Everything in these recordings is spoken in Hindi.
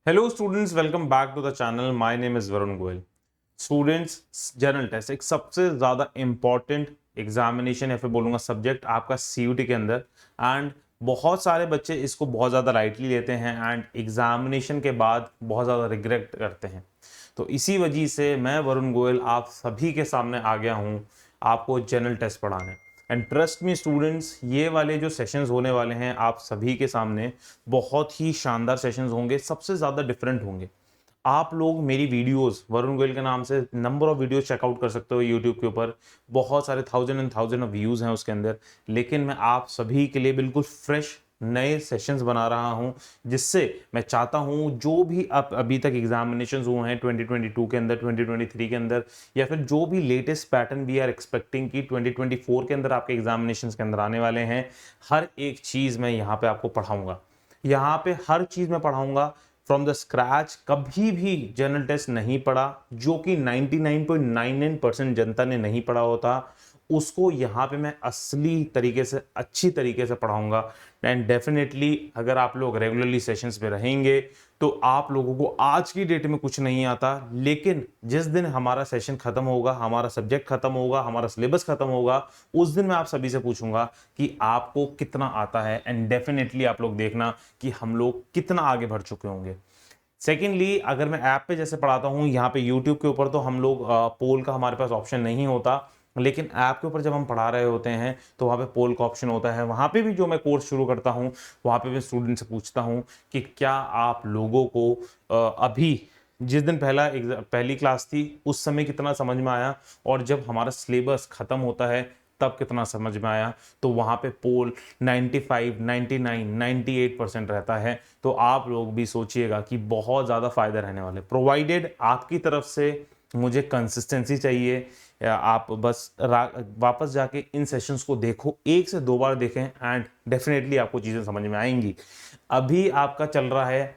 Hello students, welcome back to the channel. My name is Varun Goyal. Students, general test एक सबसे ज़्यादा इम्पॉर्टेंट एग्जामिनेशन या फिर बोलूँगा सब्जेक्ट आपका सीयूटी के अंदर। एंड बहुत सारे बच्चे इसको बहुत ज़्यादा लाइटली लेते हैं एंड एग्जामिनेशन के बाद बहुत ज़्यादा रिग्रेट करते हैं। तो इसी वजह से मैं वरुण गोयल आप सभी के सामने आ गया हूँ आपको जनरल टेस्ट पढ़ाने। एंड ट्रस्ट मी स्टूडेंट्स, ये वाले जो सेशंस होने वाले हैं आप सभी के सामने बहुत ही शानदार सेशंस होंगे, सबसे ज़्यादा डिफरेंट होंगे। आप लोग मेरी वीडियोस वरुण गोयल के नाम से नंबर ऑफ वीडियोस चेकआउट कर सकते हो यूट्यूब के ऊपर। बहुत सारे thousand and thousand of views हैं उसके अंदर। लेकिन मैं आप सभी के लिए बिल्कुल फ्रेश नए सेशंस बना रहा हूं, जिससे मैं चाहता हूं जो भी अब अभी तक एग्जामिनेशंस हुए हैं 2022 के अंदर, 2023 के अंदर, या फिर जो भी latest pattern we are expecting कि 2024 के अंदर आपके एग्जामिनेशंस के अंदर आने वाले हैं, हर एक चीज़ मैं यहाँ पे आपको पढ़ाऊंगा। यहाँ पे हर चीज़ मैं पढ़ाऊंगा फ्रॉम द स्क्रैच। कभी भी जनरल टेस्ट नहीं पढ़ा, जो कि 99.99% जनता ने नहीं पढ़ा होता, उसको यहाँ पे मैं असली तरीके से, अच्छी तरीके से पढ़ाऊंगा। एंड डेफिनेटली अगर आप लोग रेगुलरली सेशंस पे रहेंगे तो आप लोगों को आज की डेट में कुछ नहीं आता, लेकिन जिस दिन हमारा सेशन खत्म होगा, हमारा सब्जेक्ट खत्म होगा, हमारा सिलेबस खत्म होगा, उस दिन मैं आप सभी से पूछूंगा कि आपको कितना आता है। एंड डेफिनेटली आप लोग देखना कि हम लोग कितना आगे बढ़ चुके होंगे। सेकेंडली, अगर मैं ऐप पे जैसे पढ़ाता हूँ, यहाँ पे यूट्यूब के ऊपर तो हम लोग पोल का हमारे पास ऑप्शन नहीं होता, लेकिन ऐप के ऊपर जब हम पढ़ा रहे होते हैं तो वहाँ पे पोल का ऑप्शन होता है। वहाँ पे भी जो मैं कोर्स शुरू करता हूँ, वहाँ पे मैं स्टूडेंट से पूछता हूँ कि क्या आप लोगों को अभी जिस दिन पहली क्लास थी उस समय कितना समझ में आया, और जब हमारा सिलेबस खत्म होता है तब कितना समझ में आया। तो वहाँ पे पोल 95, 99, 98% रहता है। तो आप लोग भी सोचिएगा कि बहुत ज़्यादा फायदा रहने वाले, प्रोवाइडेड आपकी तरफ से मुझे कंसिस्टेंसी चाहिए। आप बस वापस जाके इन सेशंस को देखो, 1 से 2 बार देखें एंड डेफिनेटली आपको चीज़ें समझ में आएंगी। अभी आपका चल रहा है,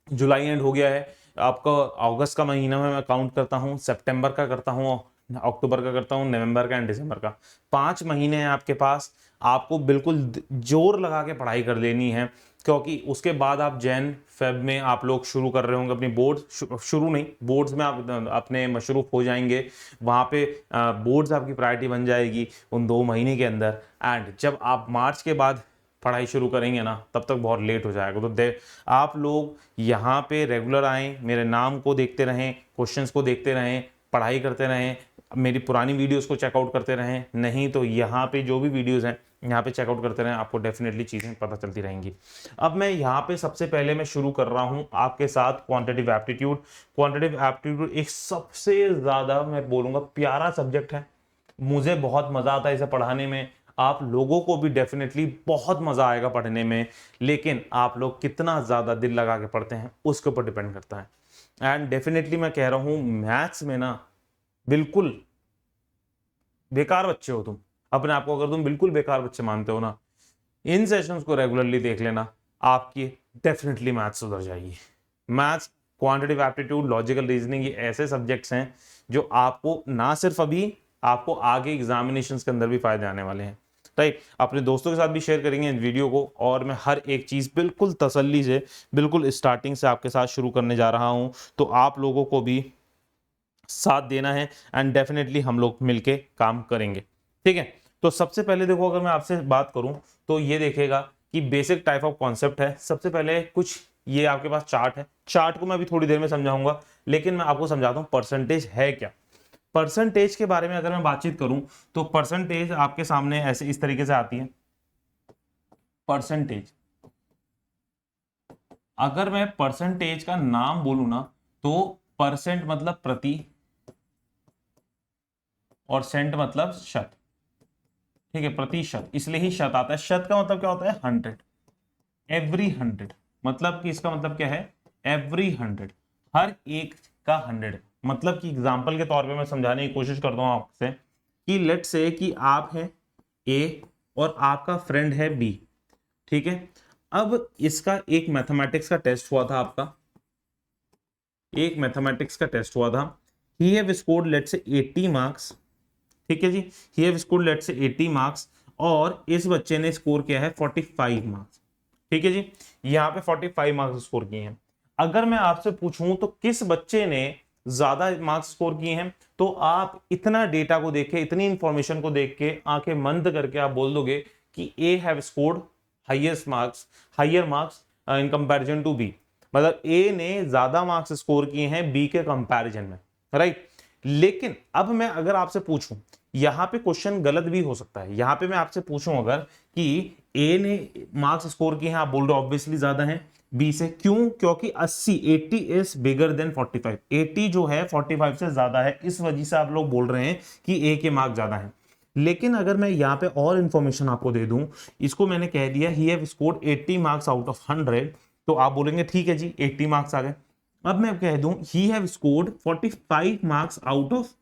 जुलाई एंड हो गया है, आपका अगस्त का महीना में मैं काउंट करता हूँ, सितंबर का करता हूँ, अक्टूबर का करता हूँ, नवंबर का एंड दिसंबर का। 5 महीने हैं आपके पास। आपको बिल्कुल जोर लगा के पढ़ाई कर लेनी है, क्योंकि उसके बाद आप जैन फेब में आप लोग शुरू कर रहे होंगे अपनी बोर्ड, शुरू नहीं, बोर्ड्स में आप अपने मशरूफ हो जाएंगे। वहाँ पे बोर्ड्स आपकी प्रायोरिटी बन जाएगी उन 2 महीने के अंदर। एंड जब आप मार्च के बाद पढ़ाई शुरू करेंगे ना, तब तक बहुत लेट हो जाएगा। तो आप लोग यहाँ पे रेगुलर आएँ, मेरे नाम को देखते रहें, क्वेश्चंस को देखते रहें, पढ़ाई करते रहें, मेरी पुरानी वीडियोस को चेकआउट करते रहें। नहीं तो यहाँ पे जो भी वीडियोस हैं यहाँ पे चेकआउट करते रहें, आपको डेफिनेटली चीज़ें पता चलती रहेंगी। अब मैं यहाँ पे सबसे पहले मैं शुरू कर रहा हूँ आपके साथ क्वांटिटेटिव एप्टीट्यूड। क्वांटिटेटिव एप्टीट्यूड एक सबसे ज़्यादा मैं बोलूँगा प्यारा सब्जेक्ट है। मुझे बहुत मज़ा आता है इसे पढ़ाने में, आप लोगों को भी डेफिनेटली बहुत मज़ा आएगा पढ़ने में। लेकिन आप लोग कितना ज़्यादा दिल लगा के पढ़ते हैं उसके ऊपर डिपेंड करता है। एंड डेफिनेटली मैं कह रहा हूँ, मैथ्स में ना बिल्कुल बेकार बच्चे हो तुम, अपने आप को अगर तुम बिल्कुल बेकार बच्चे मानते हो ना, इन सेशंस को रेगुलरली देख लेना, आपकी डेफिनेटली मैथ्स सुधर जाएगी। Maths, quantitative aptitude, logical reasoning, ये ऐसे सब्जेक्ट्स हैं जो आपको ना सिर्फ अभी, आपको आगे एग्जामिनेशंस के अंदर भी फायदे आने वाले हैं। राइट, अपने दोस्तों के साथ भी शेयर करेंगे इस वीडियो को, और मैं हर एक चीज़ बिल्कुल तसल्ली से, बिल्कुल स्टार्टिंग से आपके साथ शुरू करने जा रहा हूँ। तो आप लोगों को भी साथ देना है एंड डेफिनेटली हम लोग मिलके काम करेंगे। ठीक है, तो सबसे पहले देखो, अगर मैं आपसे बात करूं तो ये देखेगा कि बेसिक टाइप ऑफ कॉन्सेप्ट है। सबसे पहले कुछ ये आपके पास चार्ट है, चार्ट को मैं अभी थोड़ी देर में समझाऊंगा, लेकिन मैं आपको समझाता हूं परसेंटेज है क्या। परसेंटेज के बारे में अगर मैं बातचीत करूं तो परसेंटेज आपके सामने ऐसे इस तरीके से आती है। परसेंटेज, अगर मैं परसेंटेज का नाम बोलूं ना, तो परसेंट मतलब प्रति और सेंट मतलब शत। ठीक है, प्रतिशत, इसलिए ही शत आता है। शत का मतलब क्या होता है? 100, एवरी 100। मतलब कि इसका मतलब क्या है? एवरी 100, हर एक का 100। मतलब कि एग्जाम्पल के तौर पे मैं समझाने की कोशिश करता हूं आपसे कि लेट से कि आप हैं ए और आपका फ्रेंड है बी। ठीक है, अब इसका एक मैथमेटिक्स का टेस्ट हुआ था, आपका एक मैथमेटिक्स का टेस्ट हुआ था। ही हैव स्कोर्ड लेट से 80 मार्क्स। ठीक है जी, ही हैव स्कोर्ड लेट से 80 मार्क्स, और इस बच्चे ने स्कोर किया है 45 मार्क्स। ठीक है जी, यहाँ पे 45 मार्क्स स्कोर किए हैं। अगर मैं आपसे पूछूं तो किस बच्चे ने ज्यादा मार्क्स स्कोर किए हैं, तो आप इतना डेटा को देख के, इतनी इंफॉर्मेशन को देख के आंखें बंद करके आप बोल दोगे कि A have scored higher marks in comparison to B. मतलब ए ने ज्यादा मार्क्स स्कोर किए हैं बी के कंपैरिजन में, राइट। लेकिन अब मैं अगर आपसे पूछूं, यहां पे क्वेश्चन गलत भी हो सकता है। यहां पे मैं आपसे पूछूं अगर कि ए ने मार्क्स स्कोर किए हैं, आप बोल रहे हो ऑब्वियसली ज्यादा है बी से, क्यों? क्योंकि 80 इज बिगर देन 45, 80 जो है 45 से ज्यादा है, इस वजह से आप लोग बोल रहे हैं कि ए के मार्क्स ज्यादा है। लेकिन अगर मैं यहाँ पे और इंफॉर्मेशन आपको दे दूं, इसको मैंने कह दिया he have scored 80 marks out of 100, तो आप बोलेंगे ठीक है जी 80 मार्क्स आ गए। अब मैं कह दूं he have scored 45 marks out of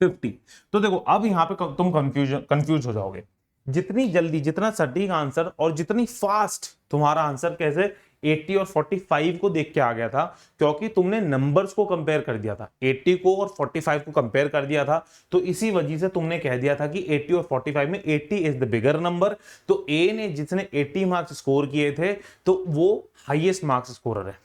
50, तो देखो अब यहां पे तुम कंफ्यूज हो जाओगे। जितनी जल्दी, जितना सटीक आंसर और जितनी फास्ट तुम्हारा आंसर कैसे 80 और 45 को देख के आ गया था, क्योंकि तुमने नंबर्स को कंपेयर कर दिया था, 80 को और 45 को कंपेयर कर दिया था, तो इसी वजह से तुमने कह दिया था कि 80 और 45 में 80 इज द बिगर नंबर। तो ए ने जिसने 80 मार्क्स स्कोर किए थे तो वो हाईएस्ट मार्क्स स्कोरर है,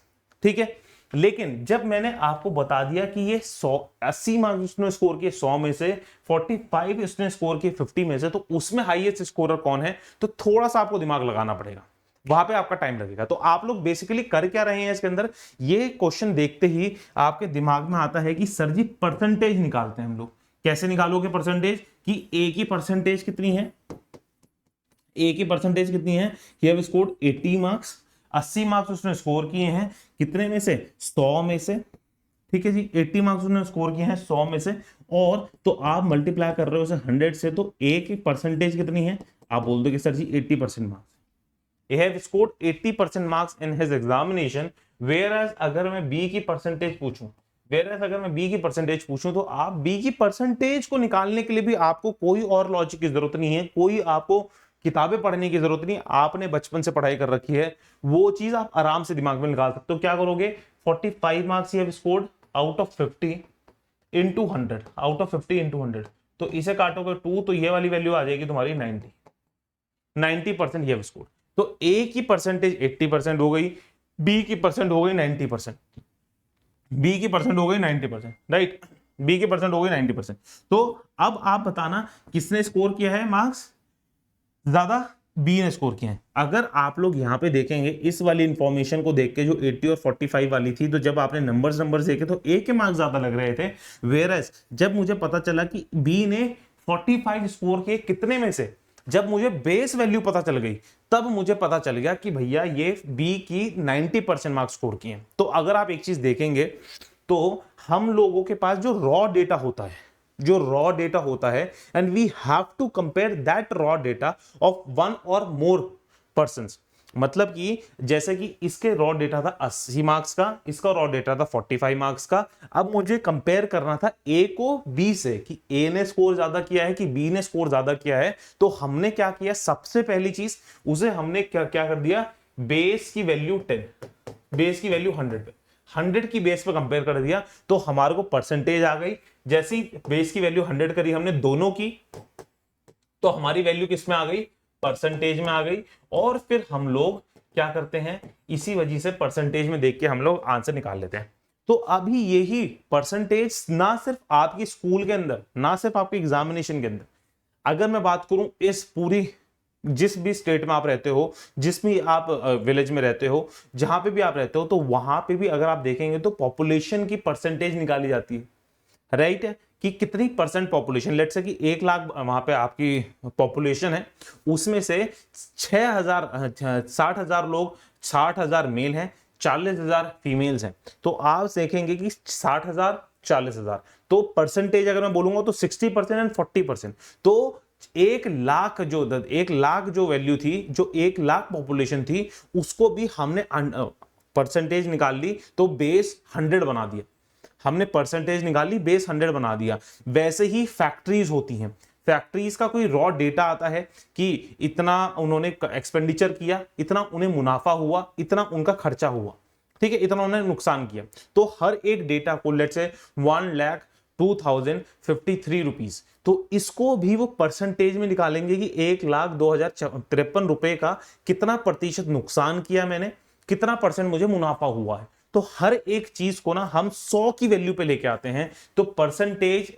ठीक है। लेकिन जब मैंने आपको बता दिया कि ये 80 मार्क्स उसने स्कोर किए 100 में से, 45 इसने स्कोर किए 50 में से, तो उसमें हाईएस्ट स्कोरर कौन है, तो थोड़ा सा आपको दिमाग लगाना पड़ेगा, वहां पे आपका टाइम लगेगा। तो आप लोग बेसिकली कर क्या रहे हैं इसके अंदर, ये क्वेश्चन देखते ही आपके दिमाग में आता है कि सर जी परसेंटेज निकालते हैं हम लोग। कैसे निकालोगे परसेंटेज, कि ए की परसेंटेज कितनी है, ए की परसेंटेज कितनी है, he have scored 80 marks, 80 marks उसने स्कोर किए हैं कितने में से, 100 में से, ठीक है जी। 80 मार्क्स उसने स्कोर किए हैं 100 में से, और तो आप मल्टीप्लाई कर रहे हो उसे 100 से, तो ए की परसेंटेज कितनी है, आप बोल दो कि sir ji 80% marks. He have scored 80% marks in his examination, whereas अगर मैं B की परसेंटेज पूछूं, तो आप B की परसेंटेज को निकालने के लिए भी आपको कोई और लॉजिक की जरूरत नहीं है, कोई आपको किताबें पढ़ने की जरूरत नहीं, आपने बचपन से पढ़ाई कर रखी है, वो चीज आप आराम से दिमाग में निकाल सकते हो। क्या करोगे, 45 marks he scored out of 50 into 100, out of 50 into 100, तो इसे काटोगे 2, तो ये वाली वैल्यू आ जाएगी तुम्हारी 90% ये स्कोर। तो ए की परसेंटेज 80% हो गई, बी की परसेंट हो गई 90%, बी की परसेंट हो गई 90%, राइट, बी की परसेंट हो गई 90%। तो अब आप बताना किसने स्कोर किया है मार्क्स ज्यादा, बी ने स्कोर किया है। अगर आप लोग यहां पे देखेंगे इस वाली इंफॉर्मेशन को देख के, जो 80 और 45 वाली थी, तो जब आपने नंबर्स देखे तो ए के मार्क्स ज्यादा लग रहे थे, वेयरएज जब मुझे पता चला कि बी ने 45 स्कोर किए कितने में से, जब मुझे बेस वैल्यू पता चल गई, तब मुझे पता चल गया कि भैया ये बी की 90% मार्क्स स्कोर किए हैं। तो अगर आप एक चीज देखेंगे, तो हम लोगों के पास जो रॉ डेटा होता है, and we have to compare that raw data of one or more persons. मतलब कि जैसे कि इसके रॉ डेटा था 80 मार्क्स का, इसका रॉ डेटा था 45 मार्क्स का। अब मुझे कंपेयर करना था ए को बी से, कि ए ने स्कोर ज्यादा किया है कि बी ने स्कोर ज्यादा किया है। तो हमने क्या किया, सबसे पहली चीज उसे हमने क्या कर दिया, बेस की वैल्यू 10, बेस की वैल्यू 100 की बेस पे कंपेयर कर दिया, तो हमारे को परसेंटेज आ गई। जैसी बेस की वैल्यू 100 करी हमने दोनों की, तो हमारी वैल्यू किस में आ गई, परसेंटेज में आ गई। और फिर हम लोग क्या करते हैं, इसी वजह से परसेंटेज में देख के हम लोग आंसर निकाल लेते हैं। तो अभी यही परसेंटेज ना सिर्फ आपकी स्कूल के अंदर, ना सिर्फ आपके एग्जामिनेशन के अंदर, अगर मैं बात करूं इस पूरी जिस भी स्टेट में आप रहते हो, जिस भी आप विलेज में रहते हो, जहां पे भी आप रहते हो, तो वहां पे भी अगर आप देखेंगे तो पॉपुलेशन की परसेंटेज निकाली जाती है, राइट है, कि कितनी परसेंट पॉपुलेशन, लेट्स से कि 1 लाख वहां पे आपकी पॉपुलेशन है, उसमें से 60,000 लोग, 60,000 मेल हैं, 40,000 फीमेल्स हैं। तो आप देखेंगे कि 60,000 40,000, तो परसेंटेज अगर मैं बोलूंगा तो 60% एंड 40%। तो 1 लाख जो वैल्यू थी, जो 1 लाख पॉपुलेशन थी, उसको भी हमने परसेंटेज निकाल ली, तो बेस 100 बना दिया। हमने परसेंटेज निकाली, बेस 100 बना दिया। वैसे ही फैक्ट्रीज होती हैं, फैक्ट्रीज का कोई रॉ डेटा आता है कि इतना उन्होंने एक्सपेंडिचर किया, इतना उन्हें मुनाफा हुआ, इतना उनका खर्चा हुआ, ठीक है, इतना उन्होंने नुकसान किया। तो हर एक डेटा को लेट्स से 1,02,053 रुपीज, तो इसको भी वो परसेंटेज में निकालेंगे कि 1,02,053 रुपए का कितना प्रतिशत नुकसान किया मैंने, कितना परसेंट मुझे मुनाफा हुआ है। तो हर एक चीज को ना हम 100 की वैल्यू पे लेके आते हैं। तो percentage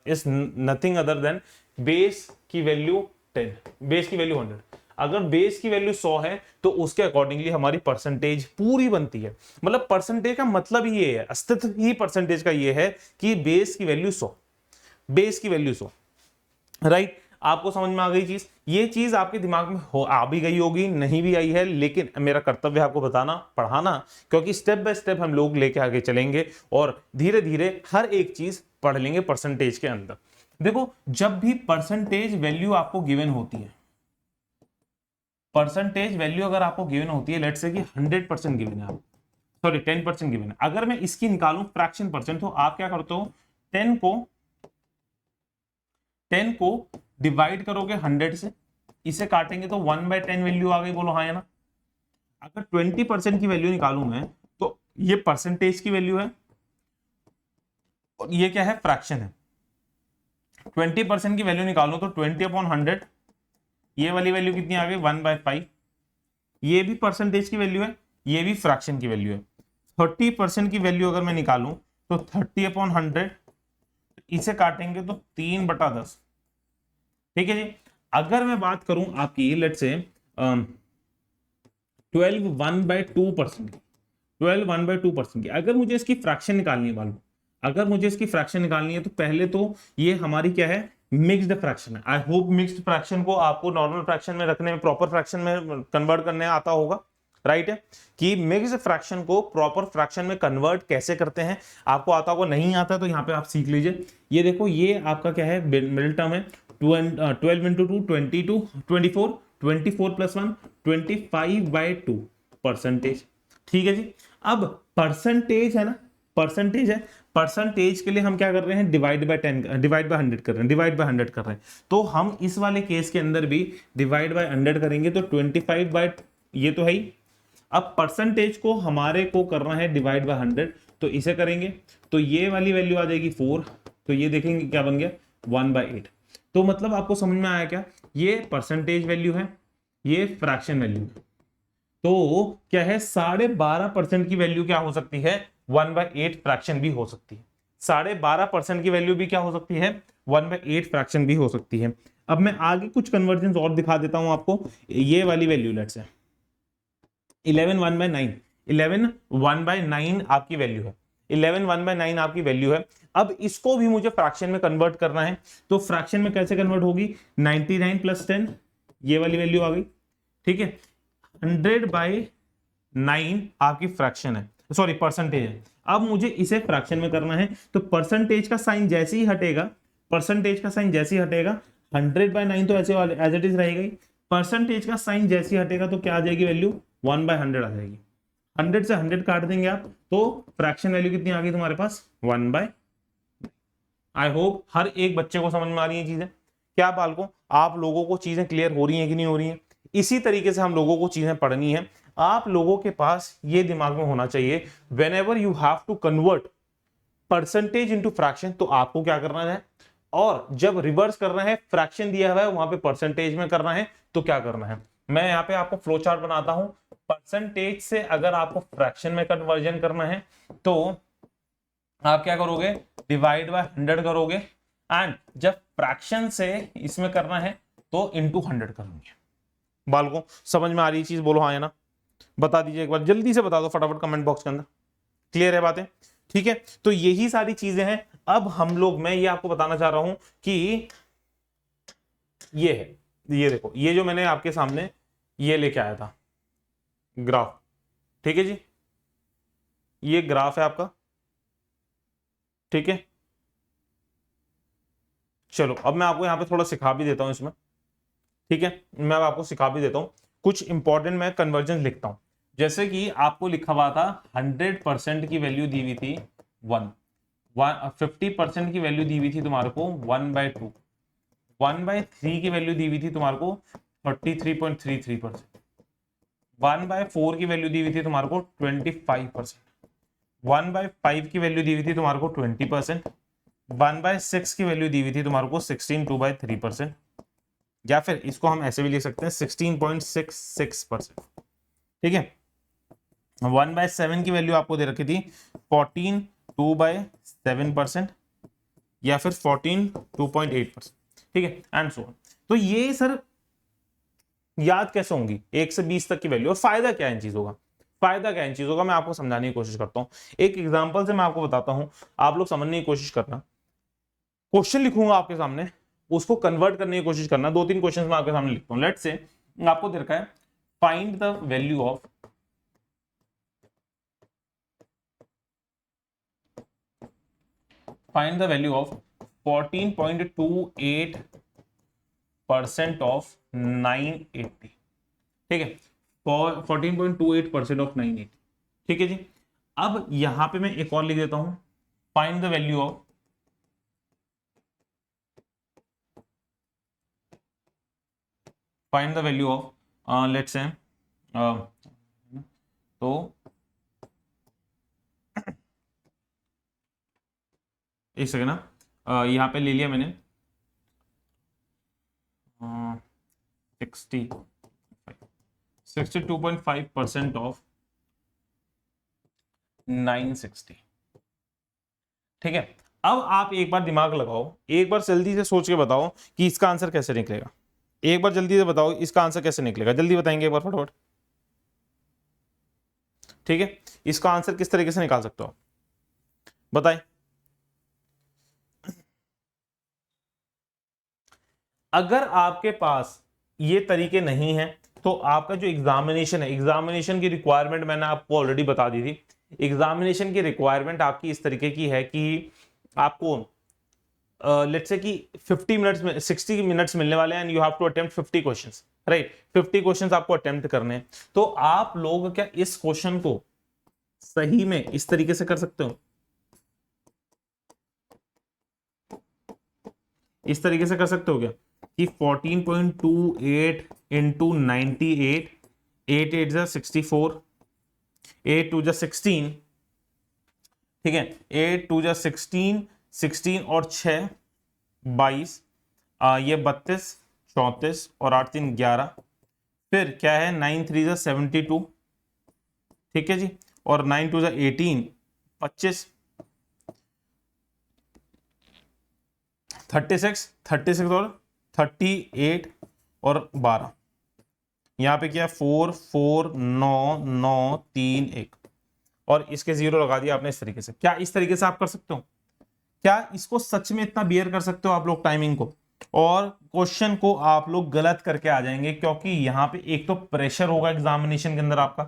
is nothing other than base की वैल्यू 10, बेस की वैल्यू 100। अगर बेस की वैल्यू 100 है तो उसके अकॉर्डिंगली हमारी परसेंटेज पूरी बनती है। मतलब परसेंटेज का मतलब ही ये है, अस्तित्व ही परसेंटेज का ये है कि बेस की वैल्यू 100, बेस की वैल्यू 100, राइट। आपको समझ में आ गई चीज? ये चीज आपके दिमाग में हो आ भी गई होगी, नहीं भी आई है, लेकिन मेरा कर्तव्य है आपको बताना, पढ़ाना, क्योंकि स्टेप बाय स्टेप हम लोग लेके आगे चलेंगे और धीरे धीरे हर एक चीज पढ़ लेंगे परसेंटेज के अंदर। देखो, जब भी परसेंटेज वैल्यू आपको गिवन होती है, परसेंटेज वैल्यू अगर आपको गिवन होती है, लेट्स से कि 100% गिवन है, आप सॉरी 10% गिवन है, अगर मैं इसकी निकालूं फ्रैक्शन परसेंट, तो आप क्या करते हो, 10 को डिवाइड करोगे 100 से, इसे काटेंगे तो 1/10 वैल्यू आ गई, बोलो हाँ या ना। अगर 20% की वैल्यू निकालूं मैं, तो ये परसेंटेज की वैल्यू है और ये क्या है, फ्रैक्शन है। 20% की वैल्यू निकालूं तो 20/100, ये वाली वैल्यू कितनी आ गई, 1/5। ये भी परसेंटेज की वैल्यू है, ये भी फ्रैक्शन की वैल्यू है। 30% की वैल्यू अगर मैं निकालूं तो 30/100, इसे काटेंगे तो 3/10। ठीक है जी। अगर मैं बात करूं आपकी लेट से 12 1/2% की, 12 1/2% की, अगर मुझे इसकी फ्रैक्शन निकालनी है मालूम, अगर मुझे इसकी फ्रैक्शन निकालनी है, तो पहले तो ये हमारी क्या है, मिक्स्ड फ्रैक्शन है। आई होप मिक्स्ड फ्रैक्शन को आपको नॉर्मल फ्रैक्शन में रखने में, प्रॉपर फ्रैक्शन में कन्वर्ट करने आता होगा, राइट है। कि मिक्स्ड फ्रैक्शन को प्रॉपर फ्रैक्शन में कन्वर्ट कैसे करते हैं, आपको आता होगा, नहीं आता तो यहाँ पे आप सीख लीजिए। ये देखो, ये आपका क्या है, मिडिल टर्म है, 12 इंटू 2 22, 24, 24 प्लस 1 25/2 परसेंटेज। ठीक है जी। अब परसेंटेज है ना, परसेंटेज है, परसेंटेज के लिए हम क्या कर रहे हैं, डिवाइड बाय 10, डिवाइड बाय 100 कर रहे हैं, डिवाइड बाय 100 कर रहे हैं। तो हम इस वाले केस के अंदर भी डिवाइड बाय 100 करेंगे तो 25 ये तो है ही। अब परसेंटेज को हमारे को करना है डिवाइड बाय 100, तो इसे करेंगे तो ये वाली वैल्यू आ जाएगी 4, तो ये देखेंगे क्या बन गया, 1/8। तो मतलब आपको समझ में आया क्या, ये परसेंटेज वैल्यू है, ये फ्रैक्शन वैल्यू है। तो क्या है, 12.5% की वैल्यू क्या हो सकती है, 1/8 फ्रैक्शन भी हो सकती है। 12.5% की वैल्यू भी क्या हो सकती है, 1/8 फ्रैक्शन भी हो सकती है। अब मैं आगे कुछ कन्वर्जन और दिखा देता हूं आपको। ये वाली वैल्यू लेट्स से 11 1/9, 11 1/9 आपकी वैल्यू है, 11 1/9 आपकी वैल्यू है। अब इसको भी मुझे फ्रैक्शन में कन्वर्ट करना है, तो फ्रैक्शन में कैसे कन्वर्ट होगी, 99 + 10, ये वाली वैल्यू आ गई। ठीक है, 100/9 आपकी फ्रैक्शन है, सॉरी परसेंटेज है। अब मुझे इसे फ्रैक्शन में करना है, तो परसेंटेज का साइन जैसे ही हटेगा, परसेंटेज का साइन जैसे ही हटेगा, 100/9 तो ऐसे वाले एज इट इज रहेगा ही, परसेंटेज का साइन जैसे ही हटेगा तो क्या आ जाएगी वैल्यू, 1/100 आ जाएगी। 100 से 100 काट देंगे आप, तो फ्रैक्शन वैल्यू कितनी आ गई तुम्हारे पास, 1/। आई होप हर एक बच्चे को समझ में आ रही है चीजें। क्या बालकों, आप लोगों को चीजें क्लियर हो रही हैं कि नहीं हो रही हैं? इसी तरीके से हम लोगों को चीजें पढ़नी है। आप लोगों के पास ये दिमाग में होना चाहिए, whenever you have to convert percentage into fraction, तो आपको क्या करना है, और जब रिवर्स करना है, फ्रैक्शन दिया हुआ है वहां पे परसेंटेज में करना है, तो क्या करना है। मैं यहाँ पे आपको फ्लो चार्ट बनाता हूं। परसेंटेज से अगर आपको फ्रैक्शन में कन्वर्जन करना है, तो आप क्या करोगे, डिवाइड बाय 100 करोगे, एंड जब फ्रैक्शन से इसमें करना है तो इंटू 100 करोगे। बालकों समझ में आ रही चीज, बोलो हाँ या ना, बता दीजिए एक बार, जल्दी से बता दो फटाफट कमेंट बॉक्स के अंदर। क्लियर है बातें? ठीक है, तो यही सारी चीजें हैं। अब हम लोग, मैं ये आपको बताना चाह रहा हूं कि ये है, ये देखो, ये जो मैंने आपके सामने ये लेके आया था ग्राफ, ठीक है जी, ये ग्राफ है आपका, ठीक है। चलो अब मैं आपको यहां पे थोड़ा सिखा भी देता हूं इसमें, ठीक है, मैं अब आपको सिखा भी देता हूं कुछ इंपॉर्टेंट, मैं कन्वर्जन लिखता हूं। जैसे कि आपको लिखा हुआ था 100% की वैल्यू दी हुई थी 1, 50% की वैल्यू दी हुई थी तुम्हारे को 1/2, 1/3 की वैल्यू दी हुई थी तुम्हारे को 33.33%, 1/4 की वैल्यू दी हुई थी तुम्हारे को 25%, 1/5 की वैल्यू दी हुई थी तुम्हारे को 20%, 1/6 की वैल्यू दी हुई थी तुम्हारे को 16 या फिर इसको हम ऐसे भी लिख सकते हैं 16.66%। ठीक है, 1/7 की वैल्यू आपको दे रखी थी 14 2/7% या फिर 14 2.8%, ठीक है, एंड सो ऑन। तो ये सर याद कैसे होंगी 1 से 20 तक की वैल्यू, और फायदा क्या है इन चीजों का, फायदा क्या है इन चीजों का, मैं आपको समझाने की कोशिश करता हूं। एक एग्जांपल से मैं आपको बताता हूं, आप लोग समझने की कोशिश करना। क्वेश्चन लिखूंगा आपके सामने, उसको कन्वर्ट करने की कोशिश करना। 2-3 क्वेश्चन मैं आपके सामने लिखता हूं। लेट्स से आपको दे रखा है find the value of find the value of 14.28% of 980, ठीक है, 14.28% ऑफ 980, ठीक है जी। अब यहां पे मैं एक और लिख देता हूं, find the value of let's say तो एक सेकेंड ना, यहाँ पे ले लिया मैंने 62.5% ऑफ 960, ठीक है। अब आप एक बार दिमाग लगाओ, एक बार जल्दी से सोच के बताओ कि इसका आंसर कैसे निकलेगा। एक बार जल्दी से बताओ इसका आंसर कैसे निकलेगा, जल्दी बताएंगे एक बार फटाफट, ठीक है। इसका आंसर किस तरीके से निकाल सकते हो आप, बताएं। अगर आपके पास ये तरीके नहीं है तो आपका जो एग्जामिनेशन है, एग्जामिनेशन की रिक्वायरमेंट मैंने आपको ऑलरेडी बता दी थी। एग्जामिनेशन की रिक्वायरमेंट आपकी इस तरीके की है कि आपको लेट्स से कि 50 मिनट्स में 60 मिनट्स मिलने वाले हैं and you have to attempt 50 questions, right. 50 questions आपको अटेम्प्ट करने हैं। तो आप लोग क्या इस क्वेश्चन को सही में इस तरीके से कर सकते हो, इस तरीके से कर सकते हो क्या कि 14.28 इंटू 98, 8 8 जा 64, 8 2 जा 16, ठीक है, 8 2 जा 16, 16 और 6 22, ये 32 34 और 8 3 11, फिर क्या है 9 3 जा 72, ठीक है जी, और 9 2 जा 18 25, 36 और 38 और 12, यहाँ पे क्या 4 4 9 9 3 1, और इसके 0 लगा दिया आपने इस तरीके से। क्या इस तरीके से आप कर सकते हो? क्या इसको सच में इतना बियर कर सकते हो आप लोग टाइमिंग को? और क्वेश्चन को आप लोग गलत करके आ जाएंगे, क्योंकि यहाँ पे एक तो प्रेशर होगा एग्जामिनेशन के अंदर आपका,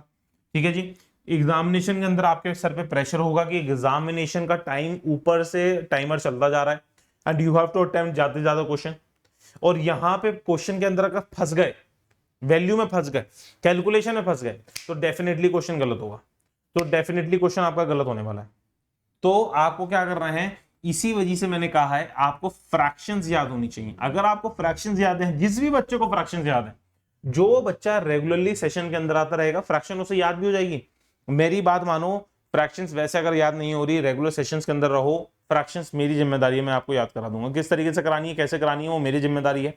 ठीक है जी। एग्जामिनेशन के अंदर आपके सर पे प्रेशर होगा कि एग्जामिनेशन का टाइम ऊपर से टाइमर चलता जा रहा है and you have to attempt ज्यादा से ज्यादा क्वेश्चन। और यहाँ पे क्वेश्चन के अंदर अगर फंस गए, वैल्यू में फंस गए, कैलकुलेशन में फंस गए, तो डेफिनेटली क्वेश्चन गलत होगा, तो डेफिनेटली क्वेश्चन आपका गलत होने वाला है। तो आपको क्या करना है, इसी वजह से मैंने कहा है आपको फ्रैक्शंस याद होनी चाहिए। अगर आपको फ्रैक्शंस याद है, जिस भी बच्चे को फ्रैक्शंस याद है, जो बच्चा रेगुलरली सेशन के अंदर आता रहेगा, फ्रैक्शन उसे याद भी हो जाएगी। मेरी बात मानो, फ्रैक्शंस वैसे अगर याद नहीं हो रही, रेगुलर सेशंस के अंदर रहो, फ्रैक्शंस मेरी जिम्मेदारी है, मैं आपको याद करा दूंगा। किस तरीके से करानी है, कैसे करानी है, वो मेरी जिम्मेदारी है।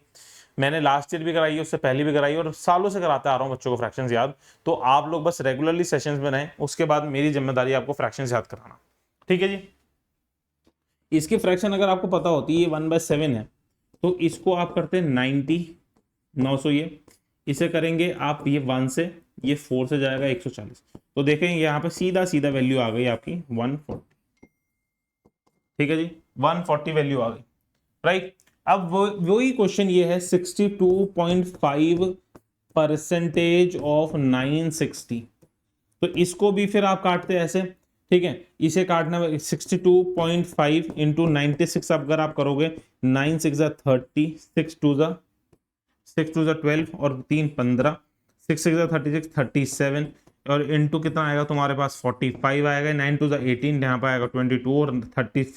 मैंने लास्ट ईयर भी कराई है, उससे पहले भी कराई है, और सालों से कराते आ रहा हूँ बच्चों को फ्रैक्शंस याद। तो आप लोग बस रेगुलरली सेशंस में रहें, उसके बाद मेरी जिम्मेदारी है आपको फ्रैक्शंस याद कराना, ठीक है जी। इसकी फ्रैक्शन अगर आपको पता होती है ये 1/7 है, तो इसको आप करते हैं 90 900, ये इसे करेंगे आप ये 1 से, ये 4 से जाएगा 140, तो देखेंगे यहाँ पे सीधा सीधा वैल्यू आ गई आपकी 140, ठीक है जी, 140 वैल्यू आ गई, राइट। अब वही क्वेश्चन ये है 62.5% ऑफ 960, तो इसको भी फिर आप काटते हैं ऐसे, ठीक है। इसे काटना 62.5 इंटू 96 अगर आप करोगे, 9 6 30, 6 2 12 और 3 15, 6 6 36 37, और इंटू कितना आएगा तुम्हारे पास 45 आएगा, 9 2 18, यहाँ पर आएगा 22 और 30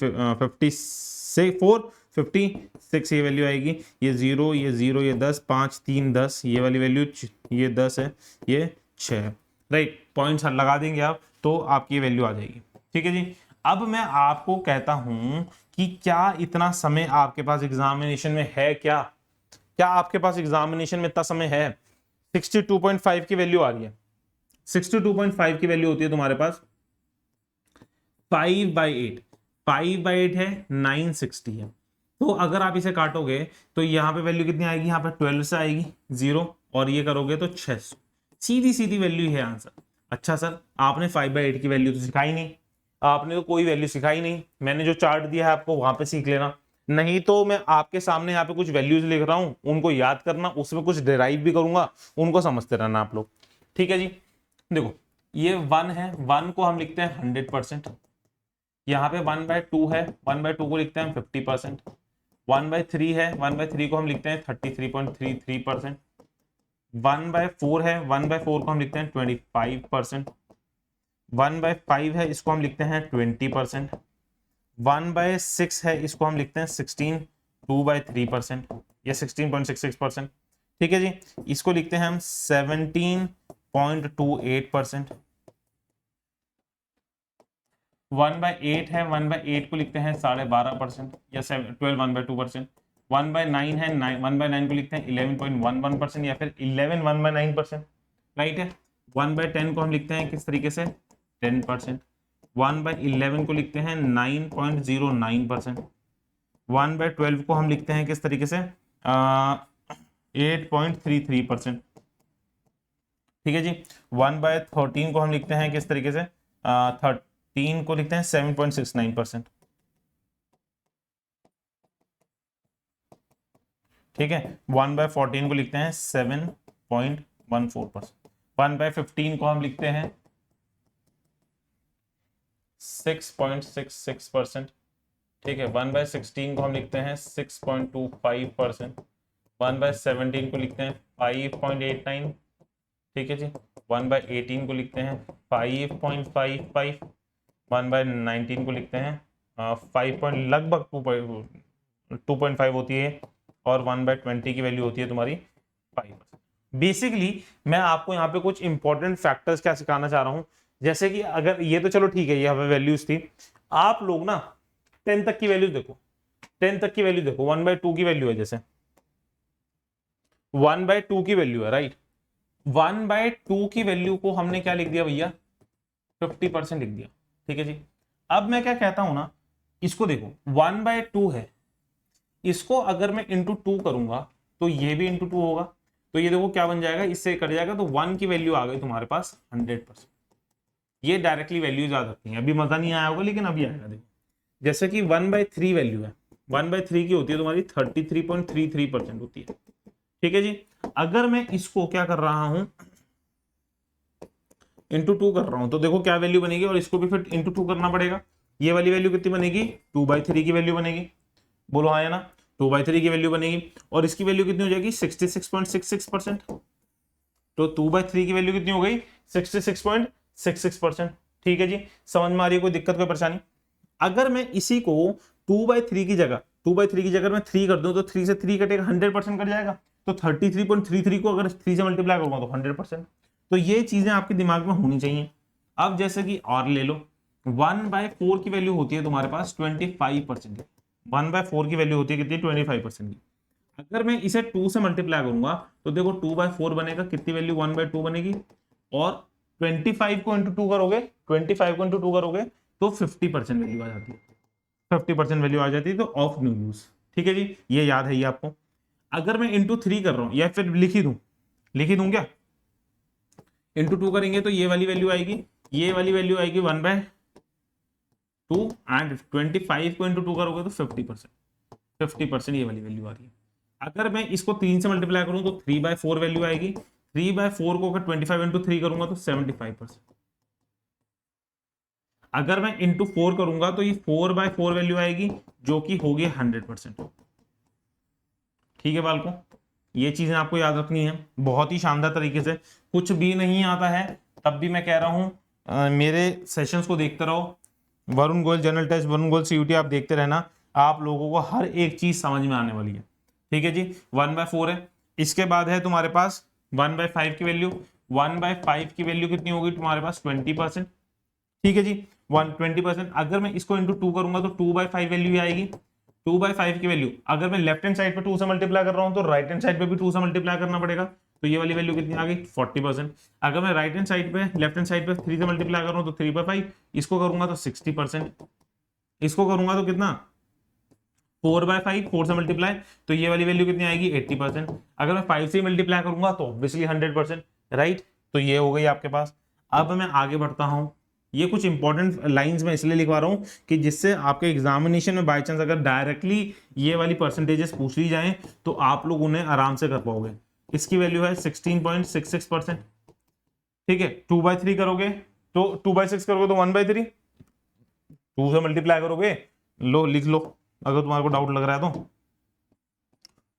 54 56 ये वैल्यू आएगी। ये 0 ये 0 ये 10 5 3 10, ये वाली वैल्यू ये 10 है, ये 6 है, राइट। पॉइंट्स लगा देंगे आप तो आपकी वैल्यू आ जाएगी, ठीक है जी। अब मैं आपको कहता हूं कि क्या इतना समय आपके पास एग्जामिनेशन में है, क्या क्या आपके पास एग्जामिनेशन में इतना समय है? 62.5 की वैल्यू आ रही है, 62.5 की वैल्यू होती है तुम्हारे पास 5/8, 5/8 है 960 है। तो अगर आप इसे काटोगे तो यहाँ पे वैल्यू कितनी आएगी, यहाँ पे 12 से आएगी 0, और ये करोगे तो 600, सीधी सीधी वैल्यू है आंसर। अच्छा सर आपने 5/8 की वैल्यू तो सिखाई नहीं, आपने तो कोई वैल्यू सिखाई नहीं, मैंने जो चार्ट दिया है आपको वहां पे सीख लेना, नहीं तो मैं आपके सामने यहाँ पे कुछ वैल्यूज लिख रहा हूँ, उनको याद करना, उसमें कुछ डिराइव भी करूंगा, उनको समझते रहना आप लोग। ठीक है जी, देखो ये 1 है, 1 को हम लिखते हैं 100%, यहाँ पे 1/2 है, 1/2 को लिखते हैं 50%, 1/3 है, 1/3 को हम लिखते हैं 33.33%, 1/4 है, 1/4 को हम लिखते हैं 25%, 1/5 है, इसको हम लिखते हैं 20%, 1/6 है, इसको हम लिखते हैं 16, 2/3% या 16.66%। ठीक है जी, इसको लिखते हैं हम 17.28%। 1/8 है, 1/8 को लिखते हैं 12.5% या 12 1/2%। 1/9 है, 1/9 को लिखते हैं 11.11% या फिर 11 1/9%। राइट है। 1/10 को हम लिखते हैं किस तरीके से 10%। 1/11 को लिखते हैं 9.09%। 1/12 को हम लिखते हैं किस तरीके से 8.33%। ठीक है जी। 1/13 को हम लिखते हैं किस तरीके से 13 को लिखते हैं 7.69%। ठीक है। 1/14 को लिखते हैं 7.14%। 1/15 को हम लिखते हैं 6.66%। ठीक है। 1/16 को हम लिखते हैं 6.25%। 1/17 को लिखते हैं 5.89। ठीक है जी। 1/18 को लिखते हैं 5.55। 1/19 को लिखते हैं लगभग 2.5 होती है, और 1/20 की वैल्यू होती है तुम्हारी 5%। बेसिकली मैं आपको यहाँ पे कुछ इंपॉर्टेंट फैक्टर्स क्या सिखाना चाह रहा हूँ, जैसे कि अगर ये तो चलो ठीक है, ये हमें वैल्यूज थी, आप लोग ना 10 तक की वैल्यू देखो, 10 तक की वैल्यू देखो, 1/2 की वैल्यू है, जैसे 1/2 की वैल्यू है, राइट। 1/2 की वैल्यू को हमने क्या लिख दिया भैया 50% लिख दिया। ठीक है जी। अब मैं क्या कहता हूं ना, इसको देखो 1/2 है, इसको अगर मैं इंटू 2 करूंगा तो ये भी इंटू 2 होगा, तो ये देखो क्या बन जाएगा, इससे कट जाएगा, तो 1 की वैल्यू आ गई तुम्हारे पास 100%। ये डायरेक्टली वैल्यूज याद रखती हैं, अभी मजा नहीं आया होगा लेकिन अभी आएगा। देखो जैसे कि 1/3 वैल्यू है, 1/3 की होती है तुम्हारी 33.33% होती है। ठीक है जी। अगर मैं इसको क्या कर रहा हूं इंटू 2 कर रहा हूं, तो देखो क्या वैल्यू बनेगी, और इसको भी फिर इंटू 2 करना पड़ेगा। ये वाली वैल्यू कितनी बनेगी 2/3 की वैल्यू बनेगी, बोलो हाँ या ना, 2/3 की वैल्यू बनेगी, और इसकी वैल्यू कितनी हो जाएगी 66.66%। तो 2/3 की वैल्यू कितनी हो गई 66.66%। ठीक है जी। समझ में आ रही है, कोई दिक्कत कोई परेशानी। अगर मैं इसी को 2/3 की जगह 2/3 की जगह मैं 3 कर दूं, तो 3 से 3 कटेगा 100% कट जाएगा, तो 33.33 को अगर 3 से मल्टीप्लाई करूंगा तो 100%। तो ये चीजें आपके दिमाग में होनी चाहिए। अब जैसे कि और ले लो 1/4 की वैल्यू होती है तुम्हारे पास 25%। 1/4 की वैल्यू होती है कितनी 25% की। अगर मैं इसे 2 से मल्टीप्लाई करूंगा तो देखो 2/4 बनेगा, कितनी वैल्यू 1/2 बनेगी, और 25 को इंटू 2 करोगे, 25 को इंटू 2 करोगे तो 50% वैल्यू आ जाती है, 50% वैल्यू आ जाती है, तो ऑफ न्यू यूज। ठीक है जी, ये याद है ये आपको। अगर मैं इंटू 3 कर रहा हूं, या फिर लिख ही दूं क्या, इंटू 2 करेंगे तो ये वाली वैल्यू आएगी, ये वाली वैल्यू आएगी 1/2, एंड 25 को इंटू 2 करोगे तो 50% ये वाली वैल्यू आ रही है। अगर मैं इसको 3 से मल्टीप्लाई करूं तो 3/4 वैल्यू आएगी, 3/4 को अगर 25 इंटू 3 करूंगा तो 75%। अगर मैं इंटू 4 करूंगा तो ये 4/4 वैल्यू आएगी, जो कि होगी 100%। ठीक है बालकों, ये चीजें आपको याद रखनी है बहुत ही शानदार तरीके से। कुछ भी नहीं आता है तब भी मैं कह रहा हूं मेरे सेशंस को देखते रहो, Varun Goyal general test, Varun Goyal CUET आप देखते रहना, आप लोगों को हर एक चीज समझ में आने वाली है। ठीक है जी। 1/4 है, इसके बाद है तुम्हारे पास 1/5 की वैल्यू, 1/5 की वैल्यू कितनी होगी तुम्हारे पास 20%। ठीक है जी। 20%। अगर मैं इसको इंटू 2 करूंगा तो 2/5 वैल्यू आएगी, 2/5 की वैल्यू। अगर मैं लेफ्ट हैंड साइड पे 2 से मल्टीप्लाई कर रहा हूं तो राइट हैंड साइड पे भी 2 से मल्टीप्लाई करना पड़ेगा, तो ये वाली वैल्यू कितनी आ गई 40%। अगर मैं राइट हैंड साइड पे लेफ्ट हैंड साइड पे 3 से मल्टीप्लाई करूँ तो 3/5, इसको करूंगा तो 60%, इसको करूंगा तो कितना 4/5, 4 से मल्टीप्लाई, तो ये वाली वैल्यू कितनी आएगी 80%। अगर मैं 5 से मल्टीप्लाई करूंगा तो ऑब्वियसली 100%, राइट। तो ये हो गई आपके पास। अब मैं आगे बढ़ता हूं, ये कुछ इंपॉर्टेंट लाइंस में इसलिए लिखवा रहा हूं कि जिससे आपके एग्जामिनेशन में बाय चांस अगर डायरेक्टली ये वाली परसेंटेजेस पूछ ली जाएं तो आप लोग उन्हें आराम से कर पाओगे। इसकी वैल्यू है 16.66%, ठीक है। 2/3 करोगे तो 2/6 करोगे तो 1/3, 2 से मल्टीप्लाई करोगे, लो लिख लो अगर तुम्हारे को डाउट लग रहा है तो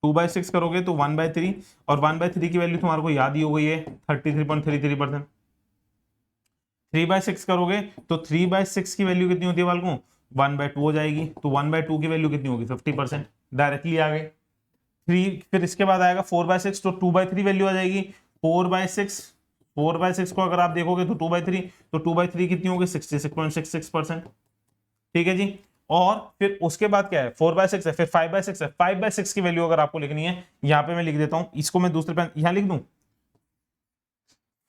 2/6 करोगे तो 1/3, और 1/3 की वैल्यू तुम्हारे को याद ही हो गई है 33.33%। 3/6 करोगे तो 3/6 की वैल्यू कितनी होती है बालकों 1/2 हो जाएगी, तो 1/2 की वैल्यू कितनी होगी 50%, डायरेक्टली आ गए। 3 फिर इसके बाद आएगा 4/6, तो 2/3 वैल्यू आ जाएगी 4/6। 4/6 को अगर आप देखोगे तो 2/3, तो 2/3 कितनी होगी 66.66%, ठीक है जी। और फिर उसके बाद क्या है 4/6 है, फिर 5/6 है। 5/6 की वैल्यू अगर आपको लिखनी है, यहां पे मैं लिख देता हूं, इसको मैं दूसरे पेन यहां लिख दूं।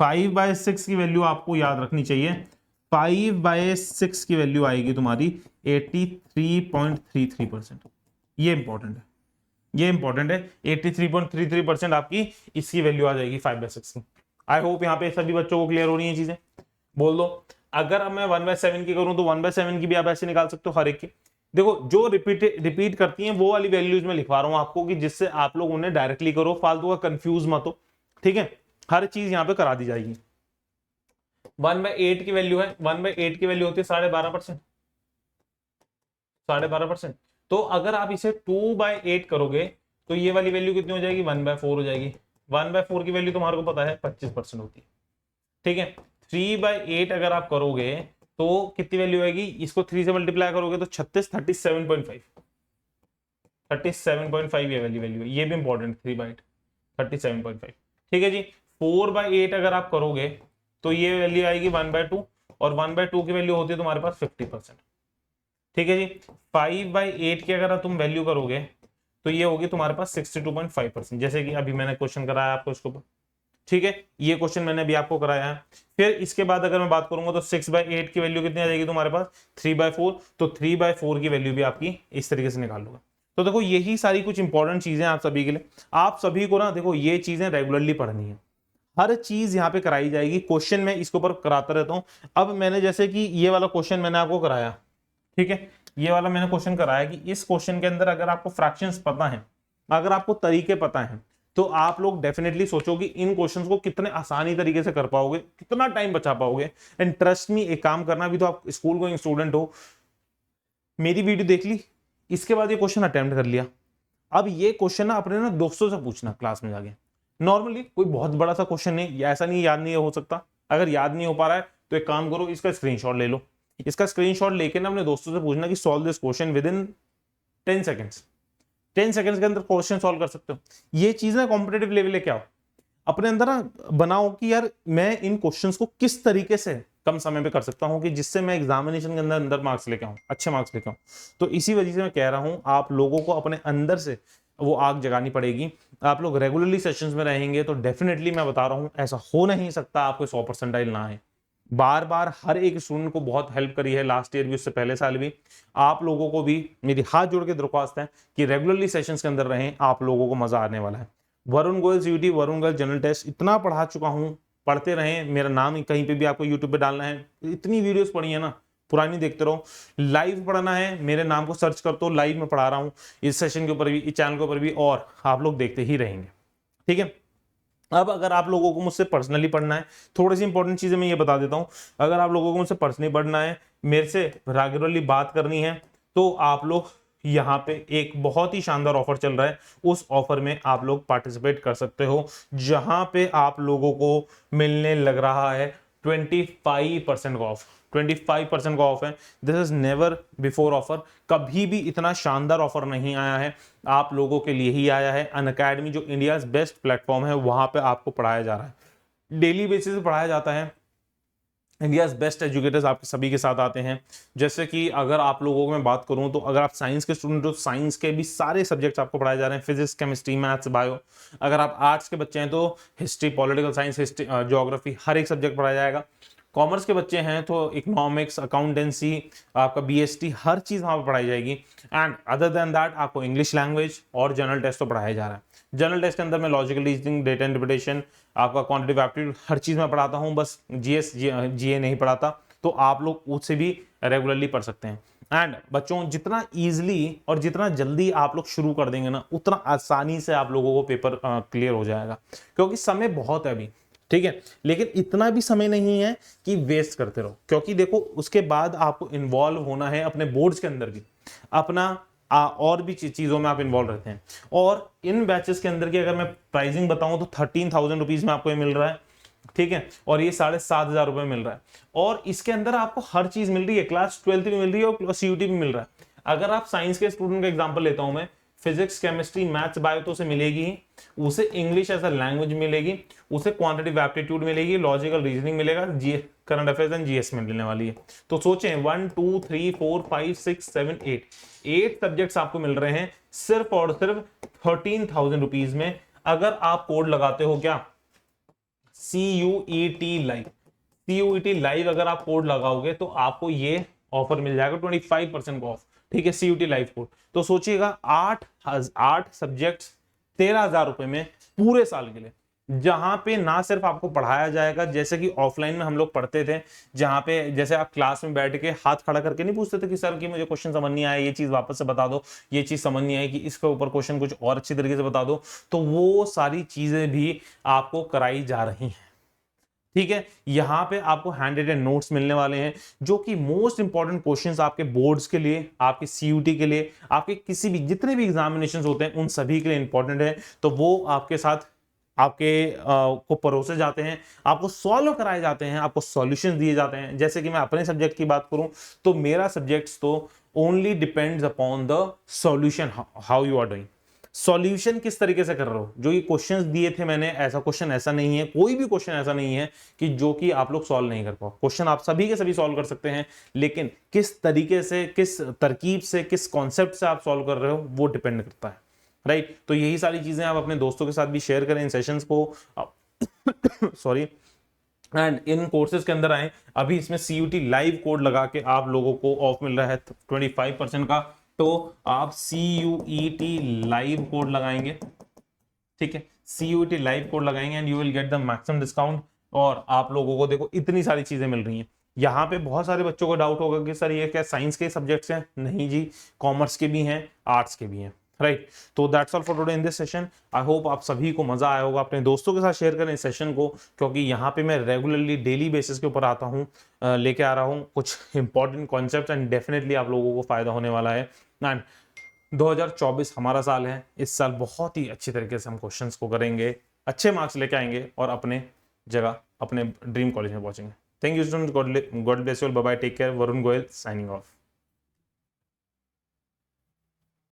5/6 की वैल्यू आपको याद रखनी चाहिए, 5/6 की वैल्यू आएगी तुम्हारी 83.33%। ये इंपॉर्टेंट है, ये इंपॉर्टेंट है। 83.33% आपकी इसकी वैल्यू आ जाएगी 5/6 की। आई होप यहाँ पे सभी बच्चों को क्लियर हो रही है चीजें, बोल दो। अगर अब मैं 1/7 की करूं तो 1/7 की भी आप ऐसे निकाल सकते हो हर एक की। देखो जो रिपीट करती हैं वो वाली वैल्यूज में लिखवा रहा हूं आपको कि जिससे आप लोग उन्हें डायरेक्टली करो, फालतू का कंफ्यूज मत हो, ठीक है। हर चीज यहां पे करा दी जाएगी। 1/8 की वैल्यू है, 1/8 की वैल्यू होती है 12.5%, 12.5%। तो अगर आप इसे 2/8 करोगे तो ये वाली वैल्यू कितनी हो जाएगी 1/4 हो जाएगी। 1/4 की वैल्यू तुम्हारे को पता है 25% होती है, ठीक है। 3/8 अगर आप करोगे तो कितनी वैल्यू आएगी, इसको 3 से मल्टीप्लाई करोगे तो 37.5, 37.5 ये वाली वैल्यू है। ये भी इंपॉर्टेंट 3/8 37.5, ठीक है जी। 4/8 अगर आप करोगे तो ये वैल्यू आएगी 1/2, और 1/2 की वैल्यू होती है तुम्हारे पास 50%, ठीक है जी। 5/8 की अगर तुम वैल्यू करोगे तो ये होगी तुम्हारे पास 62.5%, जैसे कि अभी मैंने क्वेश्चन कराया आपको इसको, ठीक है। ये क्वेश्चन मैंने अभी आपको कराया है। फिर इसके बाद अगर मैं बात करूंगा तो 6/8 की वैल्यू कितनी आ जाएगी तुम्हारे पास 3/4, तो 3/4 की वैल्यू भी आपकी इस तरीके से निकाल लोगे। तो देखो यही सारी कुछ इंपॉर्टेंट चीजें आप सभी के लिए, आप सभी को ना देखो ये चीजें रेगुलरली पढ़नी है, हर चीज यहाँ पे कराई जाएगी। क्वेश्चन मैं इसके ऊपर कराता रहता हूँ। अब मैंने जैसे कि ये वाला क्वेश्चन मैंने आपको कराया, ठीक है, ये वाला मैंने क्वेश्चन कराया कि इस क्वेश्चन के अंदर अगर आपको फ्रैक्शंस पता है, अगर आपको तरीके पता है, तो आप लोग डेफिनेटली सोचो कि इन क्वेश्चंस को कितने आसानी तरीके से कर पाओगे, कितना टाइम बचा पाओगे। एंड ट्रस्ट मी, एक काम करना, भी तो आप स्कूल गोइंग स्टूडेंट हो, मेरी वीडियो देख ली, इसके बाद ये क्वेश्चन अटेम्प्ट कर लिया। अब ये क्वेश्चन ना अपने ना दोस्तों से पूछना क्लास में जाके, नॉर्मली कोई बहुत बड़ा सा क्वेश्चन नहीं, ऐसा नहीं याद नहीं हो सकता। अगर याद नहीं हो पा रहा है तो एक काम करो, इसका स्क्रीनशॉट ले लो, इसका स्क्रीनशॉट लेके ना अपने दोस्तों से पूछना कि solve this question with in 10 seconds. 10 seconds के अंदर क्वेश्चन सॉल्व कर सकते हो। ये चीज ना कॉम्पिटेटिव लेवल पे क्या हो, अपने अंदर ना बनाओ कि यार मैं इन क्वेश्चंस को किस तरीके से कम समय पे कर सकता हूं कि जिससे मैं एग्जामिनेशन के अंदर मार्क्स लेके आऊं, अच्छे मार्क्स लेके आऊं। तो इसी वजह से मैं कह रहा हूं आप लोगों को अपने अंदर से वो आग जगानी पड़ेगी। आप लोग रेगुलरली सेशंस में रहेंगे तो डेफिनेटली मैं बता रहा हूं ऐसा हो नहीं सकता आपको 100% ना आए। बार बार हर एक स्टूडेंट को बहुत हेल्प करी है, लास्ट ईयर भी, उससे पहले साल भी। आप लोगों को भी मेरी हाथ जोड़ के दरख्वास्त है कि रेगुलरली सेशंस के अंदर रहें, आप लोगों को मजा आने वाला है। Varun Goyal CUET, Varun Goyal general test इतना पढ़ा चुका हूं, पढ़ते रहें, मेरा नाम कहीं पे भी आपको यूट्यूब पे डालना है, इतनी वीडियोस पढ़ी है ना, पुरानी देखते रहो। लाइव पढ़ना है, मेरे नाम को सर्च कर तो लाइव में पढ़ा रहा हूँ, इस सेशन के ऊपर भी, इस चैनल के ऊपर भी, और आप लोग देखते ही रहेंगे, ठीक है। अब अगर आप लोगों को मुझसे पर्सनली पढ़ना है, थोड़ी सी इंपॉर्टेंट चीजें मैं ये बता देता हूं। अगर आप लोगों को मुझसे पर्सनली पढ़ना है, मेरे से रेगुलरली बात करनी है, तो आप लोग यहाँ पे एक बहुत ही शानदार ऑफर चल रहा है, उस ऑफर में आप लोग पार्टिसिपेट कर सकते हो, जहां पे आप लोगों को मिलने लग रहा है 25% का ऑफ, 25% का ऑफ है। This is never before offer, कभी भी इतना शानदार ऑफर नहीं आया है, आप लोगों के लिए ही आया है। अनअकैडमी जो इंडिया बेस्ट प्लेटफॉर्म है, वहां पे आपको पढ़ाया जा रहा है, डेली बेसिस पे पढ़ाया जाता है। इंडियाज बेस्ट एजुकेटर्स आपके सभी के साथ आते हैं। जैसे कि अगर आप लोगों को मैं बात करूं तो अगर आप साइंस के स्टूडेंट हो, साइंस के भी सारे सब्जेक्ट्स आपको पढ़ाए जा रहे हैं, फिजिक्स, केमिस्ट्री, मैथ्स, बायो। अगर आप आर्ट्स के बच्चे हैं तो history, political science, history, geography, हर एक सब्जेक्ट पढ़ाया जाएगा। कॉमर्स के बच्चे हैं तो इकोनॉमिक्स, अकाउंटेंसी, आपका बीएसटी, हर चीज़ वहाँ पर पढ़ाई जाएगी। एंड अदर देन दैट आपको इंग्लिश लैंग्वेज और जनरल टेस्ट तो पढ़ाया जा रहा है। जनरल टेस्ट के अंदर मैं लॉजिकल रीजनिंग, डेटा इंटरप्रिटेशन, आपका क्वांटिटेटिव एप्टीट्यूड, हर चीज़ में पढ़ाता हूँ, बस जीएस जीए नहीं पढ़ाता। तो आप लोग उससे भी रेगुलरली पढ़ सकते हैं। एंड बच्चों, जितना इजीली और जितना जल्दी आप लोग शुरू कर देंगे ना, उतना आसानी से आप लोगों को पेपर क्लियर हो जाएगा, क्योंकि समय बहुत है अभी, ठीक है। लेकिन इतना भी समय नहीं है कि वेस्ट करते रहो, क्योंकि देखो उसके बाद आपको इन्वॉल्व होना है अपने बोर्ड्स के अंदर भी, अपना और भी चीजों में आप इन्वॉल्व रहते हैं। और इन बैचेस के अंदर की अगर मैं प्राइसिंग बताऊं तो 13,000 रुपीज में आपको ये मिल रहा है, ठीक है। और ये 7,500 रुपए मिल रहा है। और इसके अंदर आपको हर चीज मिल रही है, क्लास 12th भी मिल रही है और सीयूटी भी मिल रहा है। अगर आप साइंस के स्टूडेंट का एग्जांपल लेता हूं मैं, फिजिक्स, केमिस्ट्री, मैथ्स, बायो तो उसे मिलेगी ही, उसे इंग्लिश एज अ लैंग्वेज मिलेगी, उसे क्वांटिटेटिव एप्टीट्यूड मिलेगी, लॉजिकल रीजनिंग मिलेगा, जी करंट अफेयर्स एंड जीएस में मिलने वाली है। तो सोचें 1 2 3 4 5 6 7 8 सब्जेक्ट्स आपको मिल रहे हैं सिर्फ और सिर्फ 13,000 रुपीज में। अगर आप कोड लगाते हो क्या, CUET लाइव, CUET लाइव अगर आप कोड लगाओगे तो आपको ये ऑफर मिल जाएगा 25% ऑफ, ठीक है, CUET लाइव कोड। तो सोचिएगा 8 सब्जेक्ट्स 13,000 रुपए में पूरे साल के लिए, जहां पे ना सिर्फ आपको पढ़ाया जाएगा जैसे कि ऑफलाइन में हम लोग पढ़ते थे, जहां पे जैसे आप क्लास में बैठ के हाथ खड़ा करके नहीं पूछते थे कि सर कि मुझे क्वेश्चन समझ नहीं आया, ये चीज वापस से बता दो, ये चीज समझ नहीं आई कि इसके ऊपर क्वेश्चन कुछ और अच्छी तरीके से बता दो। तो वो सारी चीजें भी आपको कराई जा रही हैं, ठीक है। यहां पे आपको हैंड रिटन नोट्स मिलने वाले हैं, जो कि मोस्ट इंपॉर्टेंट क्वेश्चंस आपके बोर्ड्स के लिए, आपके सीयूटी के लिए, आपके किसी भी जितने भी एग्जामिनेशंस होते हैं उन सभी के लिए इंपॉर्टेंट है। तो वो आपके साथ आपके को परोसे जाते हैं, आपको सॉल्व कराए जाते हैं, आपको सॉल्यूशंस दिए जाते हैं। जैसे कि मैं अपने सब्जेक्ट की बात करूं तो मेरा सब्जेक्ट्स तो only depends upon the solution, how you are doing, solution किस तरीके से कर रहे हो। जो ये क्वेश्चंस दिए थे मैंने, ऐसा क्वेश्चन ऐसा नहीं है, कोई भी क्वेश्चन ऐसा नहीं है कि जो कि आप लोग सॉल्व नहीं कर पाओ। क्वेश्चन आप सभी के सभी सॉल्व कर सकते हैं, लेकिन किस तरीके से, किस तरकीब से, किस कॉन्सेप्ट से आप सॉल्व कर रहे हो वो डिपेंड करता है, राइट। तो यही सारी चीजें आप अपने दोस्तों के साथ भी शेयर करें इन सेशंस को, सॉरी। एंड इन कोर्सेज के अंदर आए, अभी इसमें CUT लाइव कोड लगा के आप लोगों को ऑफ मिल रहा है 25% का। तो आप CUET लाइव कोड लगाएंगे, ठीक है, CUET लाइव कोड लगाएंगे and you will get the maximum discount. और आप लोगों को देखो इतनी सारी चीजें मिल रही हैं। यहाँ पे बहुत सारे बच्चों को डाउट होगा कि सर ये क्या साइंस के सब्जेक्ट्स हैं? नहीं जी, कॉमर्स के भी हैं, आर्ट्स के भी हैं, राइट। तो that's all for today in this session. I hope आप सभी को मजा आया होगा। अपने दोस्तों के साथ शेयर करें इस सेशन को, क्योंकि यहाँ पे मैं रेगुलरली डेली बेसिस के ऊपर आता हूँ, लेके आ रहा हूँ कुछ इंपॉर्टेंट कॉन्सेप्ट एंड डेफिनेटली आप लोगों को फायदा होने वाला है। एंड 2024 हमारा साल है, इस साल बहुत ही अच्छी तरीके से हम क्वेश्चंस को करेंगे, अच्छे मार्क्स लेके आएंगे और अपने जगह, अपने ड्रीम कॉलेज में पहुंचेंगे। Thank you student, God bless you all, bye bye, take care. Varun Goyal signing of.